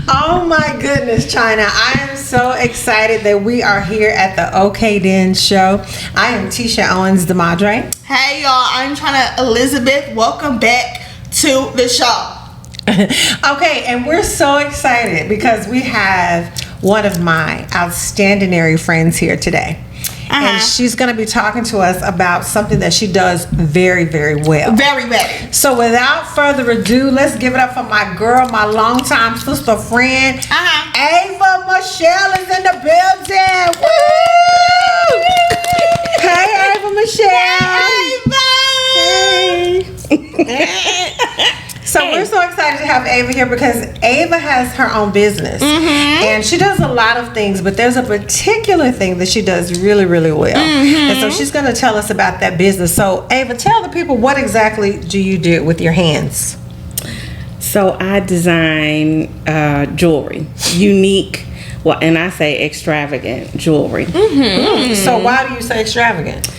Oh my goodness, Chyna. I am so excited that we are here at the OK Den show. I am Titia Owens, the madre. Hey y'all, I'm Chyna Elizabeth. Welcome back to the show. Okay, and we're so excited because we have one of my outstanding friends here today. And she's going to be talking to us about something that she does very, very well. Very well. So without further ado, let's give it up for my girl, my longtime sister friend, Ava Michele is in the building. Woo! Hey, Ava Michele. Hey. So we're so excited to have Ava here because Ava has her own business. And she does a lot of things, but there's a particular thing that she does really, really well. And so she's going to tell us about that business. So Ava, tell the people, what exactly do you do with your hands? So I design jewelry, unique, well, and I say extravagant jewelry. So why do you say extravagant?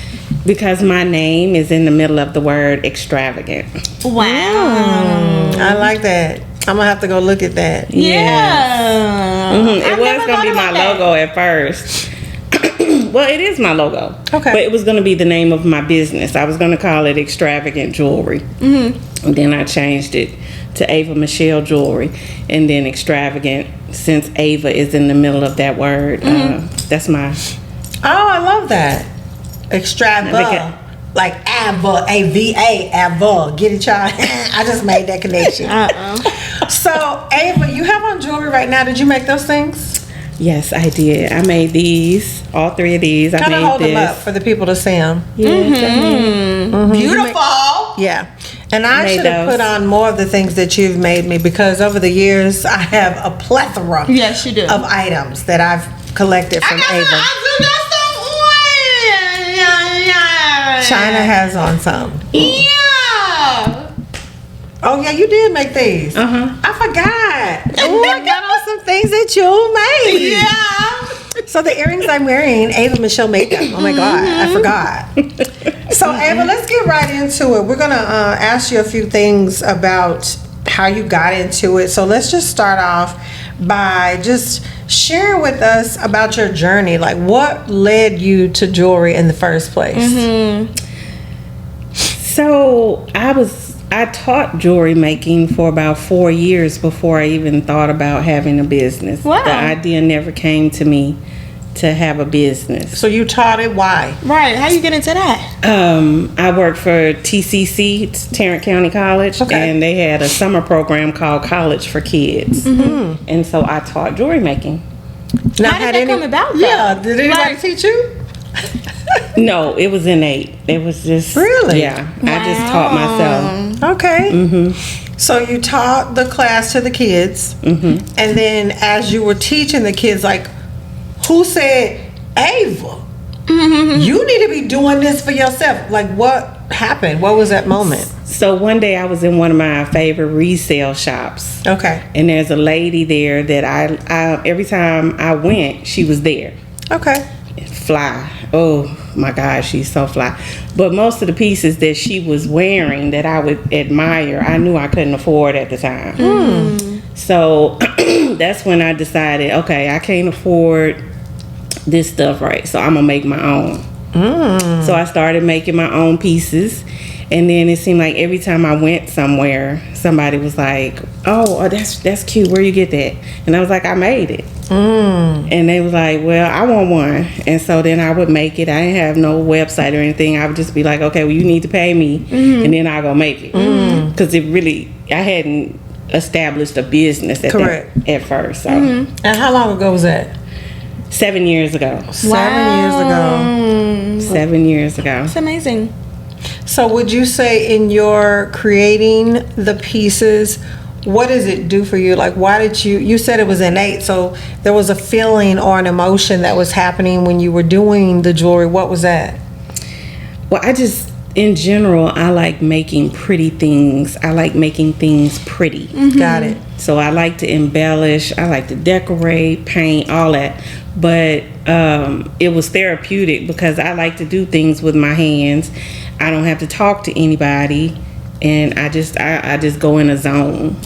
Because my name is in the middle of the word extravagant. Wow. I like that. I'm going to have to go look at that. Yeah. It was going to be my logo at first. Well, it is my logo. Okay. But it was going to be the name of my business. I was going to call it ExtrAVAgant Jewelry. And then I changed it to Ava Michele Jewelry. And then extravagant, since Ava is in the middle of that word, that's my... Oh, I love that. Extrava. Like Ava, A-V-A, Ava. Get it, y'all? I just made that connection. So, Ava, you have on jewelry right now. Did you make those things? Yes, I did. I made these, all three of these. I Kind of made hold this. them up for the people to see them. Beautiful. Yeah. And I Made should have those. put on more of the things that you've made me because over the years, I have a plethora Yes, you do. of items that I've collected from Ava. Chyna has on some. Yeah. Oh, yeah, you did make these. I forgot. Oh, I got on some things that you made. Yeah. So the earrings I'm wearing, Ava Michele made them. Oh my God, I forgot. So Ava, let's get right into it. We're gonna ask you a few things about how you got into it. So let's just start off by just sharing with us about your journey. Like, what led you to jewelry in the first place? So I taught jewelry making for about 4 years before I even thought about having a business. Wow. The idea never came to me to have a business. So you taught it. Why? Right. How you get into that? I worked for TCC, it's Tarrant County College, Okay. and they had a summer program called College for Kids. And so I taught jewelry making. Now, How did that come about, though? Yeah. Did anybody Like- teach you? No, it was innate. It was just... Really? Yeah. I just taught myself. Okay. So you taught the class to the kids, and then as you were teaching the kids, like, who said, Ava, you need to be doing this for yourself? Like, what happened? What was that moment? So one day I was in one of my favorite resale shops. Okay. And there's a lady there that I every time I went, she was there. Okay. Fly. Oh my God, she's so fly. But most of the pieces that she was wearing that I would admire, I knew I couldn't afford at the time. So that's when I decided, okay, I can't afford this stuff, right? So I'm gonna make my own. So I started making my own pieces. And then it seemed like every time I went somewhere, somebody was like, oh, that's cute. Where you get that? And I was like, I made it. And they was like, well, I want one. And so then I would make it. I didn't have no website or anything. I would just be like, okay, well, you need to pay me. And then I'll go make it. Because I hadn't established a business at first. So And how long ago was that? 7 years ago. 7 years ago. 7 years ago. It's amazing. So would you say in your creating the pieces, what does it do for you? Like, why did you said it was innate, so there was a feeling or an emotion that was happening when you were doing the jewelry. What was that? Well, in general, I like making pretty things. I like making things pretty. Got it. So I like to embellish, I like to decorate, paint, all that. But it was therapeutic because I like to do things with my hands. I don't have to talk to anybody. and I just go in a zone.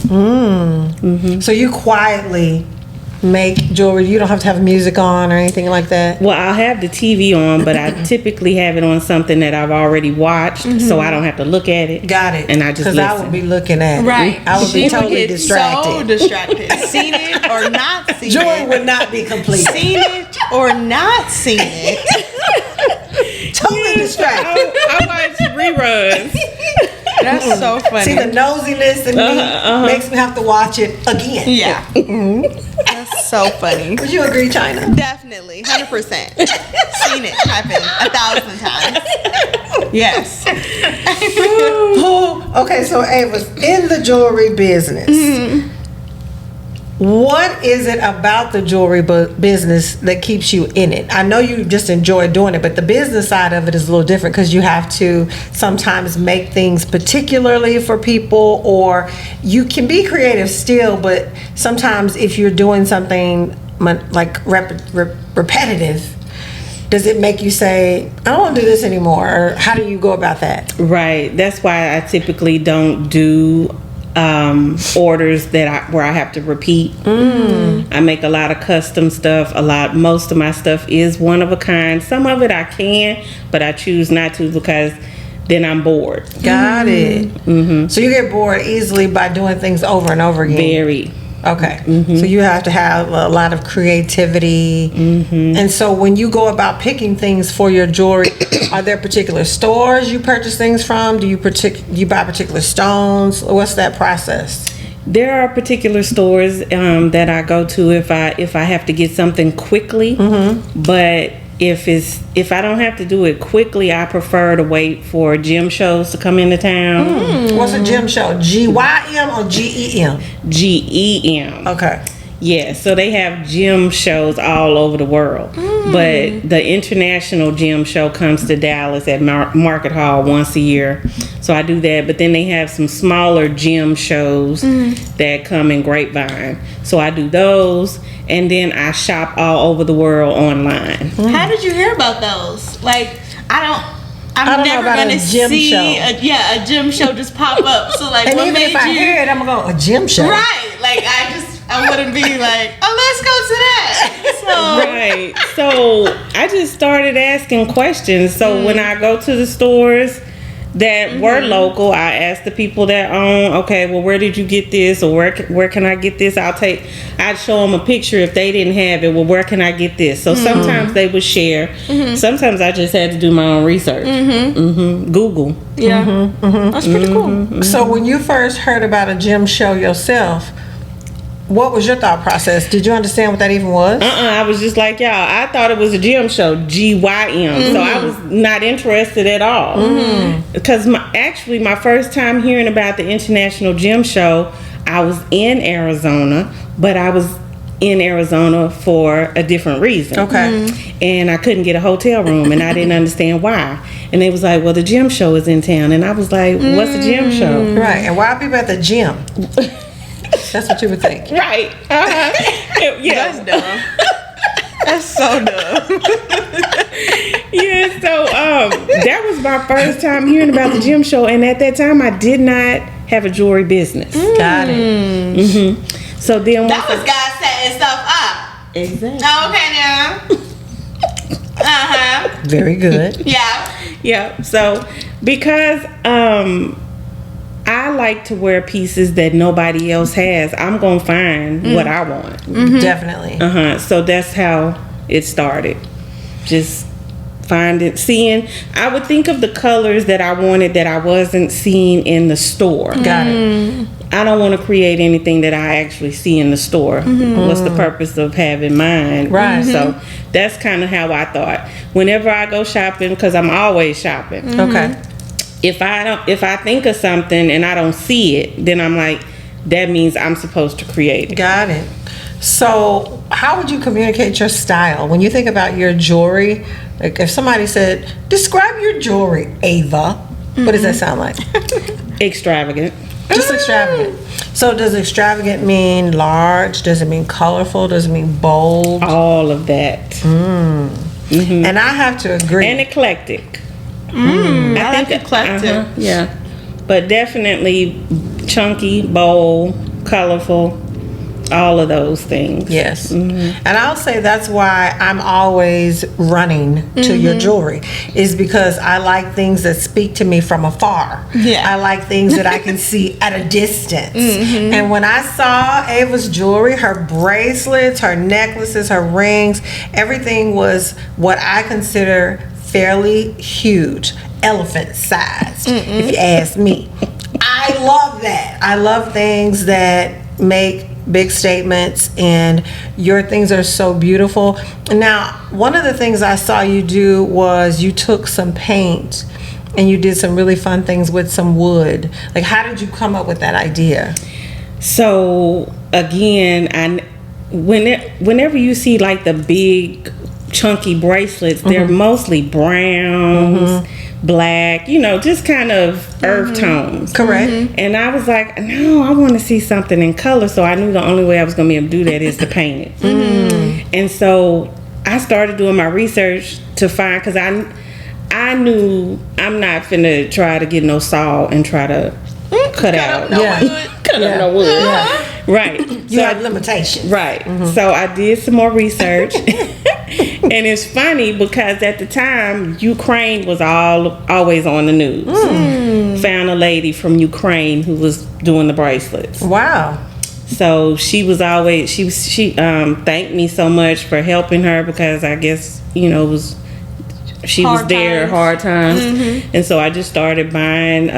So you quietly make jewelry. You don't have to have music on or anything like that. Well, I'll have the TV on, but I typically have it on something that I've already watched, so I don't have to look at it. Got it. And I just listen. Because I would be looking at it. Right. I would be totally get distracted. so distracted. Seen it or not seen Jewelry it. would not be complete. Seen it or not seen it. Totally distracted. I watch reruns. That's so funny. See, the nosiness in me makes me have to watch it again. Yeah. That's so funny. Would you agree, Chyna? Definitely. 100%. Seen it happen 1,000 times. Yes. Okay, so Ava's in the jewelry business. What is it about the jewelry business that keeps you in it? I know you just enjoy doing it, but the business side of it is a little different because you have to sometimes make things particularly for people, or you can be creative still, but sometimes if you're doing something like repetitive, does it make you say, I don't want to do this anymore? Or how do you go about that? Right. That's why I typically don't do orders where I have to repeat. I make a lot of custom stuff. Most of my stuff is one of a kind. Some of it I can, but I choose not to because then I'm bored. Got it. So you get bored easily by doing things over and over again. Very. Okay. So you have to have a lot of creativity. And so when you go about picking things for your jewelry, are there particular stores you purchase things from? Do you buy particular stones? What's that process? There are particular stores that I go to if I have to get something quickly. But if I don't have to do it quickly, I prefer to wait for gem shows to come into town. What's a gem show? GYM or GEM? GEM. Okay. Yeah, so they have gem shows all over the world. But the international gem show comes to Dallas at Market Hall once a year. So I do that. But then they have some smaller gem shows that come in Grapevine. So I do those. And then I shop all over the world online. How did you hear about those? Like, I'm don't know never about gonna a gem see show. a gem show just pop up. So like, And what even made if I you? hear it, I'm going to go, a gem show. Right. Like I wouldn't be like, oh, let's go to that. So Right. So I just started asking questions. So when I go to the stores that were local, I asked the people that own, okay, well, where did you get this? Or where can I get this? I'd show them a picture if they didn't have it. Well, where can I get this? So sometimes they would share. Sometimes I just had to do my own research. Google. yeah, that's pretty cool. So when you first heard about a gem show yourself, what was your thought process? Did you understand what that even was? I was just like y'all. I thought it was a gem show, GYM. So I was not interested at all. Because my first time hearing about the International Gem Show, I was in Arizona, but I was in Arizona for a different reason. Okay. And I couldn't get a hotel room, and I didn't understand why. And they was like, well, the gem show is in town. And I was like, what's a gem show? Right. And why are people at the gym? That's what you would think. Right. Yeah. That's dumb. That's so dumb. Yeah, so that was my first time hearing about the gem show, and at that time I did not have a jewelry business. Got it. So then That was God setting stuff up. exactly. Okay now. Very good. Yeah. Yeah. So because I like to wear pieces that nobody else has, I'm gonna find what I want. Definitely. So that's how it started. Just seeing. I would think of the colors that I wanted that I wasn't seeing in the store. Got it. I don't want to create anything that I actually see in the store. What's the purpose of having mine? Right. So that's kind of how I thought. Whenever I go shopping, because I'm always shopping. Okay. If I think of something and I don't see it, then I'm like, that means I'm supposed to create it. Got it. So how would you communicate your style? When you think about your jewelry, like if somebody said, describe your jewelry, Ava, what does that sound like? Extravagant. Just extravagant. So does extravagant mean large? Does it mean colorful? Does it mean bold? All of that. And I have to agree. And eclectic. I think eclectic. Yeah. But definitely chunky, bold, colorful, all of those things. Yes. And I'll say that's why I'm always running to your jewelry, is because I like things that speak to me from afar. Yeah. I like things that I can see at a distance. And when I saw Ava's jewelry, her bracelets, her necklaces, her rings, everything was what I consider fairly huge, elephant sized, if you ask me. I love that. I love things that make big statements, and your things are so beautiful. Now, one of the things I saw you do was you took some paint and you did some really fun things with some wood. Like, how did you come up with that idea? So again, whenever you see like the big chunky bracelets, they're mostly browns, black, just kind of earth tones. Correct. And I was like, no, I want to see something in color. So I knew the only way I was going to be able to do that is to paint it. And so I started doing my research to find, because I knew I'm not finna try to get no saw and try to cut out. Cut out no wood. Yeah. Right. You have limitations. Right. So I did some more research. And it's funny because at the time, Ukraine was always on the news. Found a lady from Ukraine who was doing the bracelets. Wow. So she thanked me so much for helping her, because I guess, she was there, hard times. And so I just started buying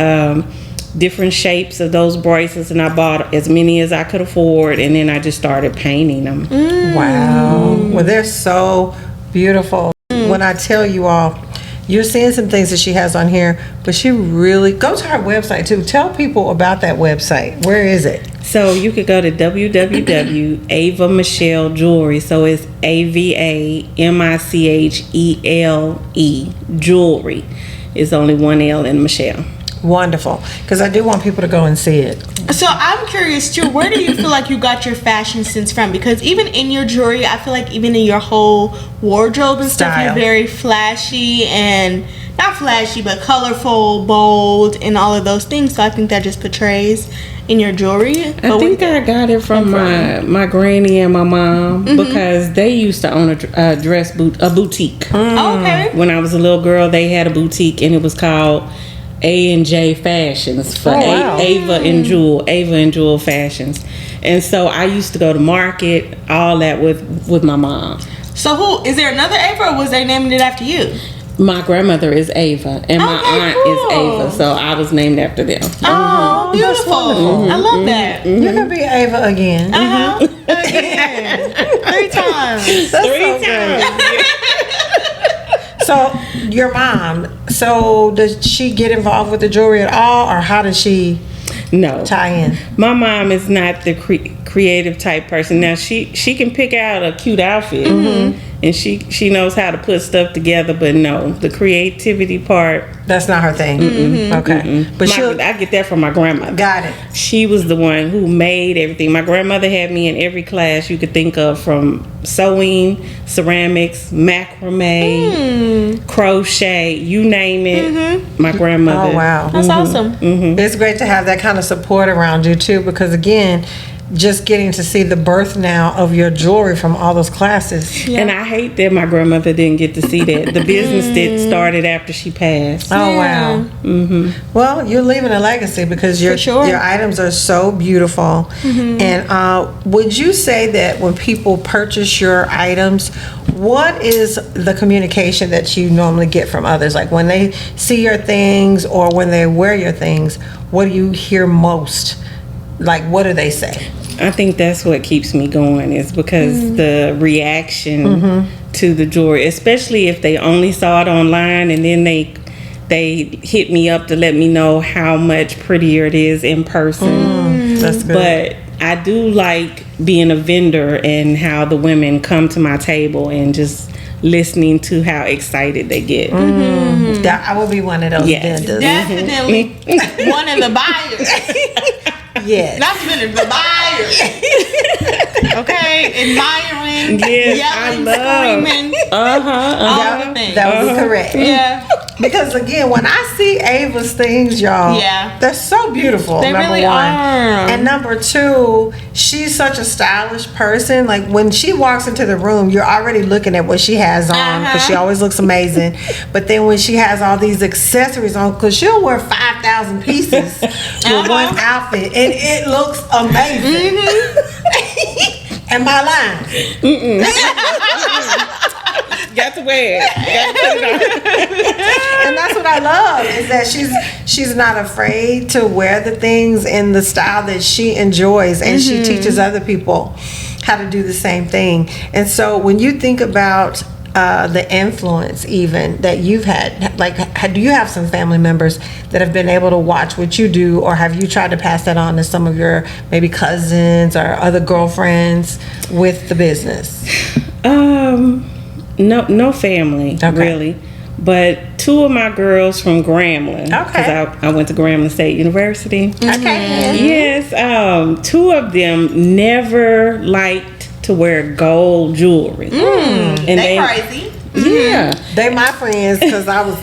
different shapes of those bracelets, and I bought as many as I could afford, and then I just started painting them. Wow. Well, they're so beautiful. When I tell you all, you're seeing some things that she has on here, but she really, go to her website too. Tell people about that website. Where is it? So you could go to Ava Michele Jewelry. So it's AVAMICHELE Jewelry. It's only one L in Michelle. Wonderful. Because I do want people to go and see it. So I'm curious too, where do you feel like you got your fashion sense from? Because even in your jewelry, I feel like even in your whole wardrobe and stuff, Style. you're very flashy, and not flashy, but colorful, bold, and all of those things. So I think that just portrays in your jewelry. I think I got it from my granny and my mom, because they used to own a boutique. Oh, okay. When I was a little girl, they had a boutique, and it was called A&J Fashions for wow. Ava and Jewel Fashions. And so I used to go to market, all that with my mom. So is there another Ava, or was they naming it after you? My grandmother is Ava, and my aunt is Ava, so I was named after them. Oh, beautiful. I love that. You can be Ava again. Again. 3 times. That's Three so times. good. So your mom, does she get involved with the jewelry at all, or how does she No. tie in? My mom is not the creative type person. Now she can pick out a cute outfit, and she knows how to put stuff together, but no, the creativity part, That's not her thing. Okay. But I get that from my grandmother. got it. She was the one who made everything. My grandmother had me in every class you could think of, from sewing, ceramics, macrame, crochet, you name it. My grandmother. Oh, wow. That's awesome. It's great to have that kind of support around you too, because again, just getting to see the birth now of your jewelry from all those classes. And I hate that my grandmother didn't get to see that. The business started after she passed. Oh wow. Well, you're leaving a legacy, because your items are so beautiful. And would you say that when people purchase your items, what is the communication that you normally get from others? Like when they see your things or when they wear your things, what do you hear most? Like, what do they say? I think that's what keeps me going, is because the reaction to the jewelry, especially if they only saw it online and then they hit me up to let me know how much prettier it is in person. That's good. But I do like being a vendor and how the women come to my table and just listening to how excited they get. That I will be one of those vendors. Definitely one of the buyers. Yes. Not even the buyers. Okay, admiring, Yes, yelling, I love. screaming, Uh-huh. all the things. That would be correct. Yeah. Because again, when I see Ava's things, y'all, Yeah. they're so beautiful. They number really one, are. and number two, she's such a stylish person. Like when she walks into the room, you're already looking at what she has on because she always looks amazing. But then when she has all these accessories on, because she'll wear 5,000 pieces with one outfit, and it looks amazing. Am I lying? Got to wear it. Got to put it on. And that's what I love is that she's not afraid to wear the things in the style that she enjoys, and she teaches other people how to do the same thing. And so when you think about the influence even that you've had, like do you have some family members that have been able to watch what you do, or have you tried to pass that on to some of your maybe cousins or other girlfriends with the business? No family, really. But two of my girls from Grambling, because I went to Grambling State University. Okay. Yes, two of them never liked to wear gold jewelry. And they crazy. Yeah. They my friends because I was,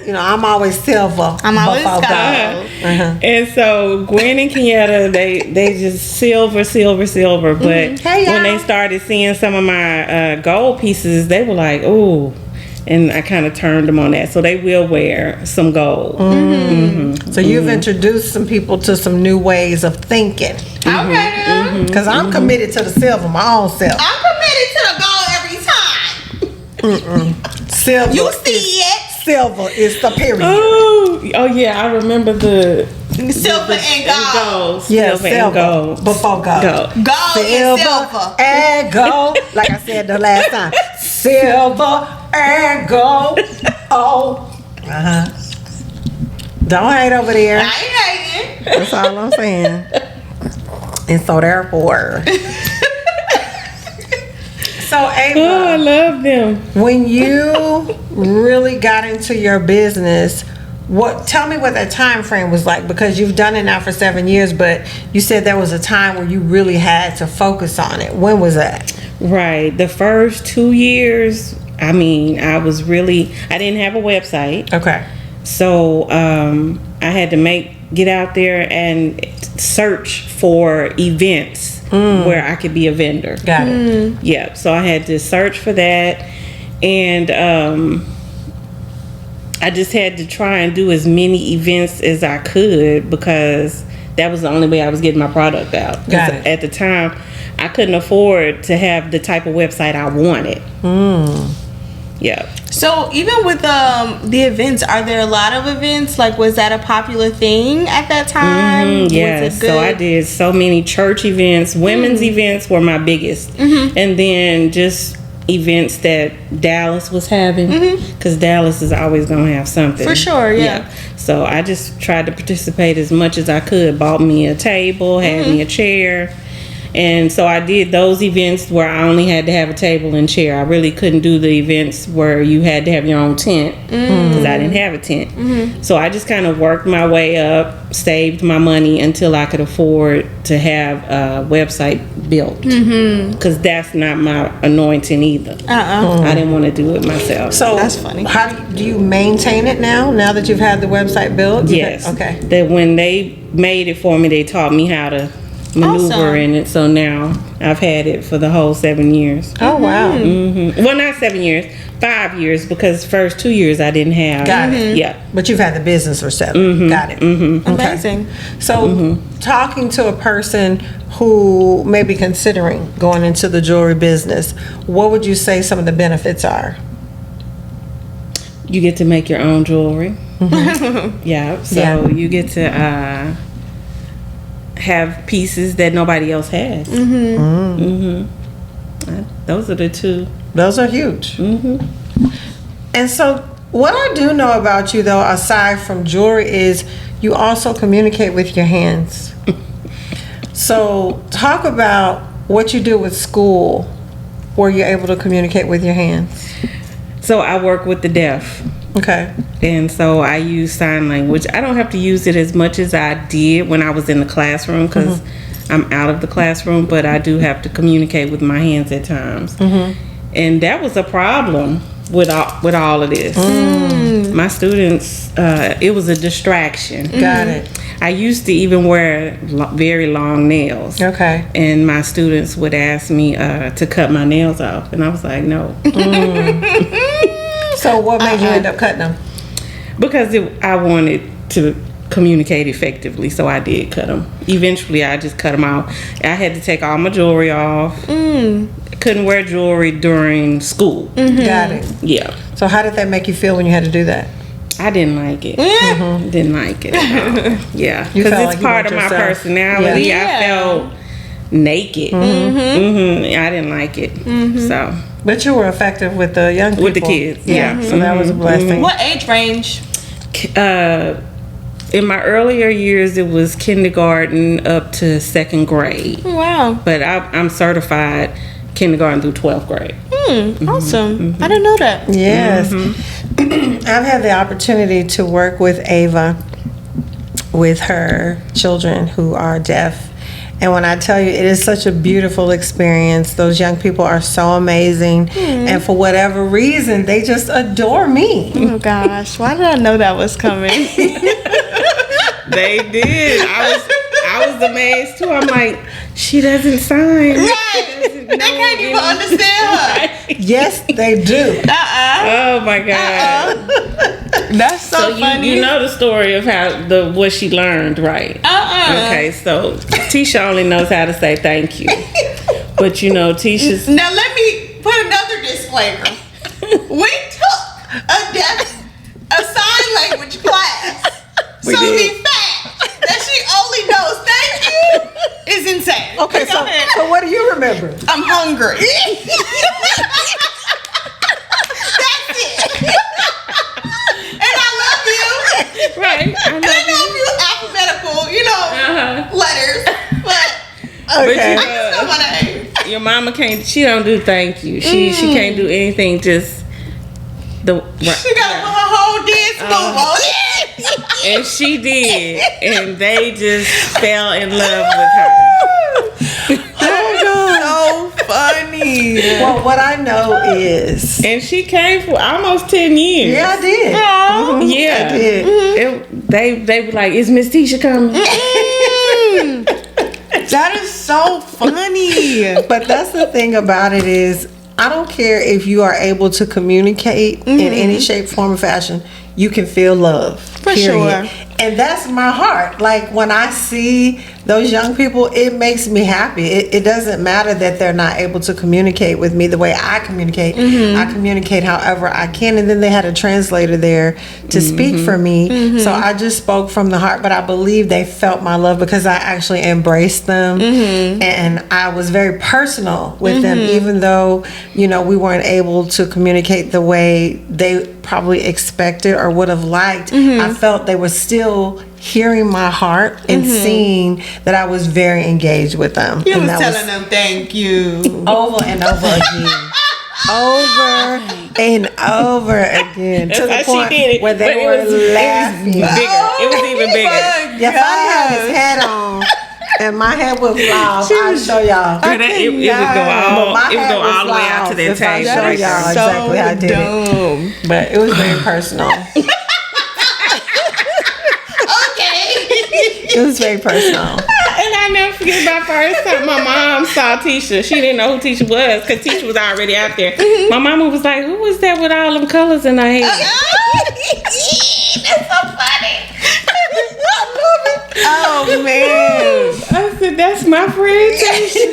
I'm always silver. I'm always before gold. And so Gwen and Kenyatta, they just silver. But Hey, when they y'all. started seeing some of my gold pieces, they were like, "Ooh." And I kind of turned them on that. So they will wear some gold. So you've introduced some people to some new ways of thinking. Okay. Because I'm committed to the silver, my own self. I'm committed to the goal every time. Silver. You see it. Silver is the period. Oh yeah, I remember the Silver and gold. Yeah, silver and gold. Before gold. Gold and silver. and gold. Like I said the last time. Silver and gold. Oh. Don't hate over there. I ain't hating. That's all I'm saying. And so therefore. So Ava, Oh, I love them. when you really got into your business, tell me what that time frame was like, because you've done it now for 7 years, but you said there was a time where you really had to focus on it. When was that? Right. The first 2 years, I didn't have a website. Okay. So I had to get out there and search for events where I could be a vendor. Got it. Yeah. So I had to search for that, and I just had to try and do as many events as I could, because that was the only way I was getting my product out. Got it. At the time, I couldn't afford to have the type of website I wanted. Yeah. So even with the events, are there a lot of events? Like, was that a popular thing at that time? Yeah. Was it So I good? did so many church events. Women's events were my biggest, and then just events that Dallas was having, because Dallas is always gonna have something For sure, yeah. So I just tried to participate as much as I could. Bought me a table, had me a chair. And so I did those events where I only had to have a table and chair. I really couldn't do the events where you had to have your own tent, because I didn't have a tent. So I just kind of worked my way up, saved my money until I could afford to have a website built, because that's not my anointing either. I didn't want to do it myself. So That's funny. How do you maintain it now that you've had the website built? Yes. Okay. That when they made it for me, they taught me how to maneuver Awesome. in it. So now I've had it for the whole 7 years. Oh wow. Well, not 7 years, 5 years, because first 2 years I didn't have. Got it. Yeah. But you've had the business for 7. Got it. Amazing. So, talking to a person who may be considering going into the jewelry business, what would you say some of the benefits are? You get to make your own jewelry. Yeah. So Yeah. you get to have pieces that nobody else has. Those are the two. Those are huge. And so, what I do know about you, though, aside from jewelry, is you also communicate with your hands. So, talk about what you do with school, where you're able to communicate with your hands. So I work with the deaf. Okay. And so I use sign language. I don't have to use it as much as I did when I was in the classroom, because I'm out of the classroom, but I do have to communicate with my hands at times. And that was a problem with all of this. My students, it was a distraction. Got it. I used to even wear very long nails. Okay. And my students would ask me to cut my nails off, and I was like, no. So what made you end up cutting them? Because I wanted to communicate effectively, so I did cut them. Eventually, I just cut them out. I had to take all my jewelry off. Couldn't wear jewelry during school. Got it. Yeah. So how did that make you feel when you had to do that? I didn't like it. Didn't like it at all. Yeah. You Because felt it's like you part of weren't my yourself. personality. Yeah. I felt naked. I didn't like it. So, But you were effective with the young people. with the kids. Yeah. So that was a blessing. What age range? In my earlier years, it was kindergarten up to 2nd grade. Wow. But I'm certified kindergarten through 12th grade. Awesome. I didn't know that. Yes. I've had the opportunity to work with Ava with her children who are deaf. And when I tell you, it is such a beautiful experience. Those young people are so amazing. And for whatever reason, they just adore me. Oh gosh, why did I know that was coming? They did. I was amazed too. I'm like, she doesn't sign. Right. They can't even understand her. Yes, they do. Oh my God. That's so, funny. You know the story of what she learned, right? Okay, so Tisha only knows how to say thank you. But you know, Tisha's. Now let me put another disclaimer. We took a sign language class. We so did. the fact that she only knows thank you is insane. Okay, Go ahead. so what do you remember? I'm hungry. That's it. And I love you. Right. I And I know a few alphabetical, letters, but Okay. I just know my name. Your mama can't. She don't do thank you. She can't do anything. Just the. She got to put her whole dance move on it. And she did, and they just fell in love with her. So funny. Well, what I know is. And she came for almost 10 years. Yeah, I did. Yeah, I did. They were like, "Is Miss Tisha coming?" That is so funny. But that's the thing about it is, I don't care if you are able to communicate in any shape, form, or fashion. You can feel love. For sure. And that's my heart. Like when I see those young people, it makes me happy. It doesn't matter that they're not able to communicate with me the way I communicate. I communicate however I can. And then they had a translator there to speak for me. So I just spoke from the heart. But I believe they felt my love because I actually embraced them. And I was very personal with them, even though, we weren't able to communicate the way they probably expected or would have liked. I felt they were still hearing my heart and seeing that I was very engaged with them. You and was that telling them thank you. over and over again. Over and over again. To the That's how point she did it. where they But were laughing. It was even bigger. If I had his hat on and my head would fly off, I'd show y'all. It would go all. My It would head go was all the way out to fly their off if I table. show y'all exactly how I did it. But it was very personal. It was very personal. And I never forget my first time my mom saw Tisha. She didn't know who Tisha was because Tisha was already out there. My mama was like, "Who was that with all them colors in her hair?" That's so funny. I love it. Oh man. I said, "That's my friend Tisha."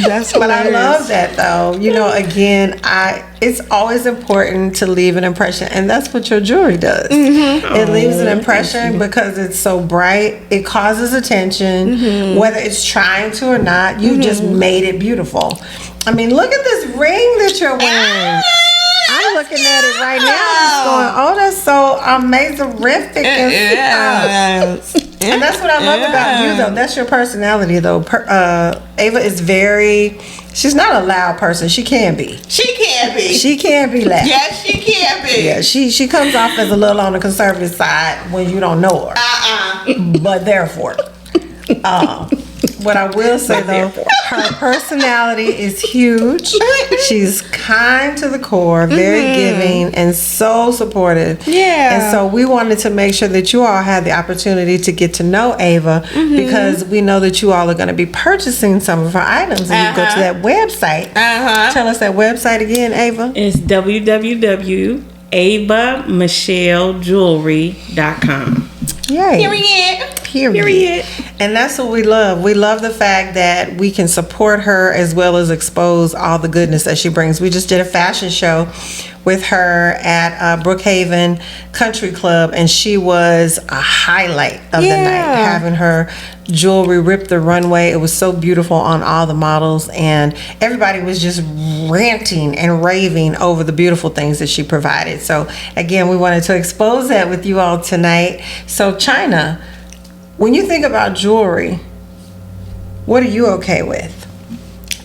That's But I love that though. Again, it's always important to leave an impression, and that's what your jewelry does. It leaves an impression because it's so bright. It causes attention, whether it's trying to or not. You just made it beautiful. I mean, look at this ring that you're wearing. I'm looking at it right now, just going, "Oh, that's so amazing-rific." And that's what I love about you, though. That's your personality, though. Ava is she's not a loud person. She can be. She can be. She can be loud. Yes, she can be. Yeah, she comes off as a little on the conservative side when you don't know her. But therefore, what I will say though, Her personality is huge. She's kind to the core, very giving, and so supportive. Yeah. And so we wanted to make sure that you all had the opportunity to get to know Ava because we know that you all are going to be purchasing some of her items. And you go to that website. Tell us that website again, Ava. It's www.avamichelejewelry.com. Yay. Period. And that's what we love. We love the fact that we can support her as well as expose all the goodness that she brings. We just did a fashion show with her at Brookhaven Country Club, and she was a highlight of the night, having her jewelry rip the runway. It was so beautiful on all the models, and everybody was just ranting and raving over the beautiful things that she provided. So again, we wanted to expose that with you all tonight. So Chyna, when you think about jewelry, what are you okay with?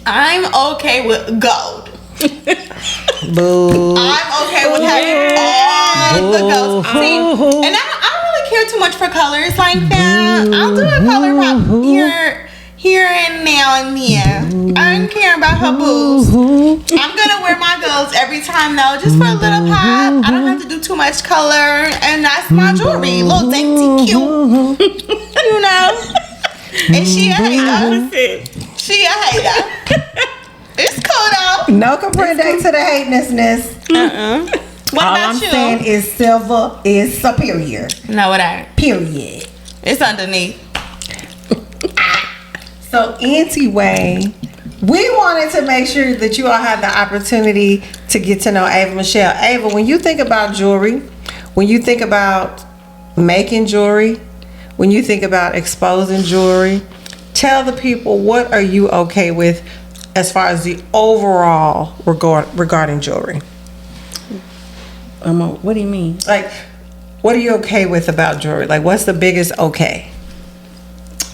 I'm okay with gold. Boo. I'm okay with having all the gold. See, and I don't really care too much for colors like that. I'll do a color pop here and now and then. I don't care about her boobs. I'm gonna wear my golds every time though, just for a little pop. I don't have to do too much color, and that's my jewelry, little dainty cute, you know. And she a hater. She a hater. It's cool though. No comprende to the hateness. What All about I'm you? saying is silver is superior. No, it ain't. Period. It's underneath. So anyway, we wanted to make sure that you all had the opportunity to get to know Ava Michele. Ava, when you think about jewelry, when you think about making jewelry, when you think about exposing jewelry, tell the people, what are you okay with as far as the overall regarding jewelry? What do you mean? Like, what are you okay with about jewelry? Like, what's the biggest okay?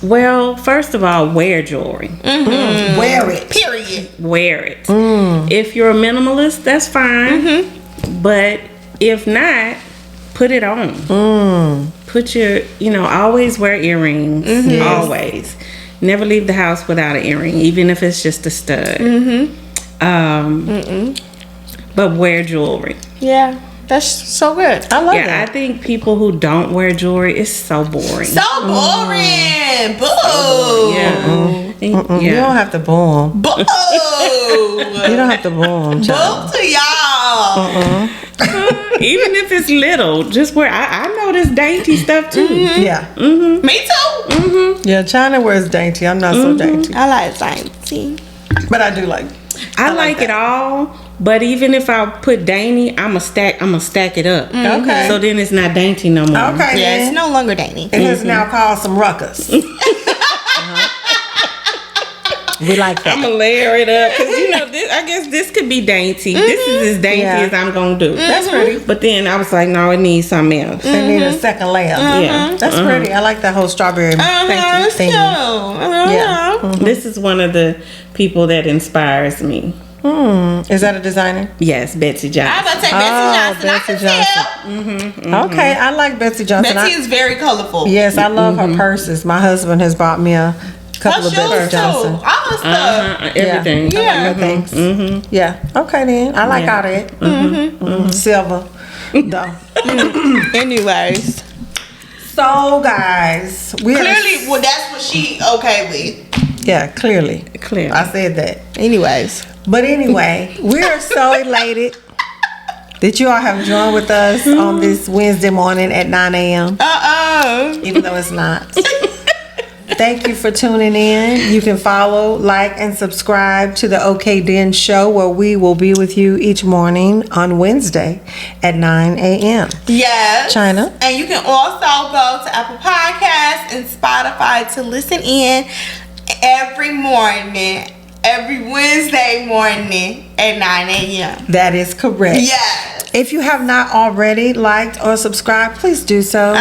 Well, first of all, wear jewelry. Wear it. Period. Wear it. If you're a minimalist, that's fine. But if not, put it on. Put your, always wear earrings. Always. Never leave the house without an earring, even if it's just a stud. But wear jewelry. Yeah, that's so good. I love Yeah, that. I think people who don't wear jewelry is so boring. So boring. Boo. You don't have to boom. Boo. You don't have to boom. Boo to y'all. Even if it's little, just wear. I know this dainty stuff too. Yeah. Me too. Yeah, Chyna wears dainty. I'm not so dainty. I like dainty. But I do like I like it all, but even if I put dainty, I'ma stack it up. Okay. So then it's not dainty no more. Okay. Yeah, then. it's no longer dainty. It has now caused some ruckus. We like that. I'ma layer it up because I guess this could be dainty. This is as dainty Yeah. as I'm gonna do. That's pretty. But then I was like, no, it needs something else. They need a second layer. Yeah. That's pretty. I like that whole strawberry It's thing. cute. Yeah. This is one of the people that inspires me. Is that a designer? Yes, Betsy I Johnson. was about to say Betsy Johnson. Betsy I can tell. Okay, I like Betsy Johnson. Betsy is very colorful. Yes, I love her purses. My husband has bought me a couple Her of Betsy shoes too. Johnson. All the stuff. Everything. Yeah. I like her things. Yeah. Okay then. I like all that. Silver. Though. Anyways. So guys, we Clearly, well, that's what she okay with. Yeah, clearly. Clearly. I said that. Anyways. But anyway, we are so elated that you all have joined with us on this Wednesday morning at 9 a.m. Even though it's not. Thank you for tuning in. You can follow, like, and subscribe to the OK Den Show, where we will be with you each morning on Wednesday at 9 a.m. Yes. Chyna. And you can also go to Apple Podcasts and Spotify to listen in every morning, every Wednesday morning at 9 a.m. That is correct. Yes. If you have not already liked or subscribed, please do so.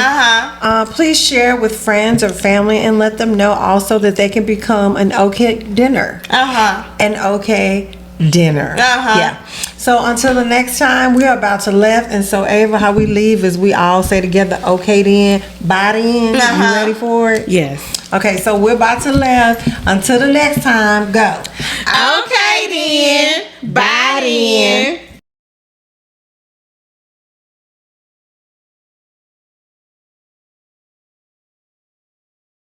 Please share with friends or family and let them know also that they can become an OK dinner. An OK dinner. Yeah. So until the next time, we're about to leave. And so, Ava, how we leave is we all say together, OK then, bye then. You ready for it? Yes. Okay, so we're about to leave. Until the next time, go. Okay then. Bye then.